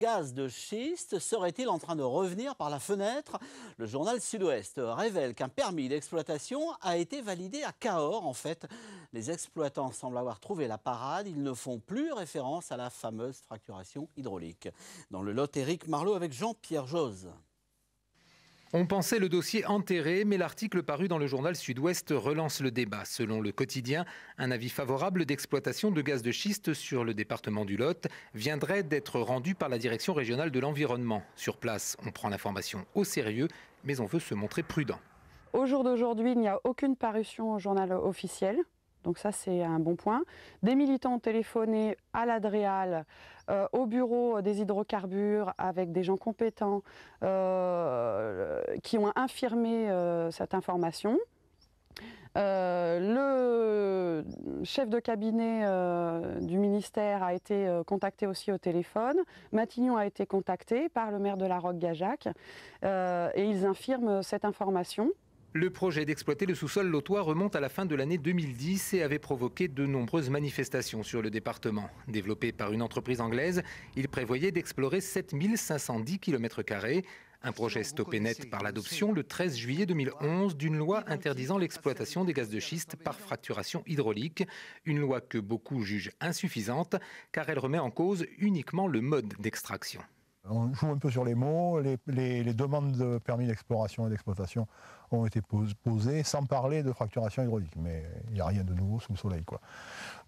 Gaz de schiste serait-il en train de revenir par la fenêtre? Le journal Sud-Ouest révèle qu'un permis d'exploitation a été validé à Cahors. En fait, les exploitants semblent avoir trouvé la parade. Ils ne font plus référence à la fameuse fracturation hydraulique. Dans le Lot, Éric Marleau avec Jean-Pierre Josse. On pensait le dossier enterré, mais l'article paru dans le journal Sud-Ouest relance le débat. Selon le quotidien, un avis favorable d'exploitation de gaz de schiste sur le département du Lot viendrait d'être rendu par la direction régionale de l'environnement. Sur place, on prend l'information au sérieux, mais on veut se montrer prudent. Au jour d'aujourd'hui, il n'y a aucune parution au journal officiel. Donc ça, c'est un bon point. Des militants ont téléphoné à l'Adréal, au bureau des hydrocarbures, avec des gens compétents qui ont infirmé cette information. Le chef de cabinet du ministère a été contacté aussi au téléphone. Matignon a été contacté par le maire de La Roque-Gageac et ils infirment cette information. Le projet d'exploiter le sous-sol lotois remonte à la fin de l'année 2010 et avait provoqué de nombreuses manifestations sur le département. Développé par une entreprise anglaise, il prévoyait d'explorer 7510 km². Un projet stoppé net par l'adoption le 13 juillet 2011 d'une loi interdisant l'exploitation des gaz de schiste par fracturation hydraulique. Une loi que beaucoup jugent insuffisante car elle remet en cause uniquement le mode d'extraction. On joue un peu sur les mots, les demandes de permis d'exploration et d'exploitation ont été posées sans parler de fracturation hydraulique, mais il n'y a rien de nouveau sous le soleil, quoi.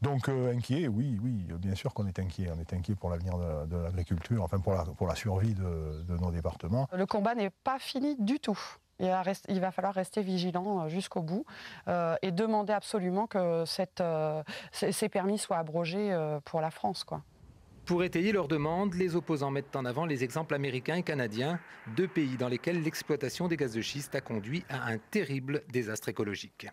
Donc inquiet, oui, bien sûr qu'on est inquiet. On est inquiet pour l'avenir de l'agriculture, enfin pour la survie de nos départements. Le combat n'est pas fini du tout. Il va falloir rester vigilant jusqu'au bout et demander absolument que ces permis soient abrogés pour la France, quoi. Pour étayer leurs demandes, les opposants mettent en avant les exemples américains et canadiens, deux pays dans lesquels l'exploitation des gaz de schiste a conduit à un terrible désastre écologique.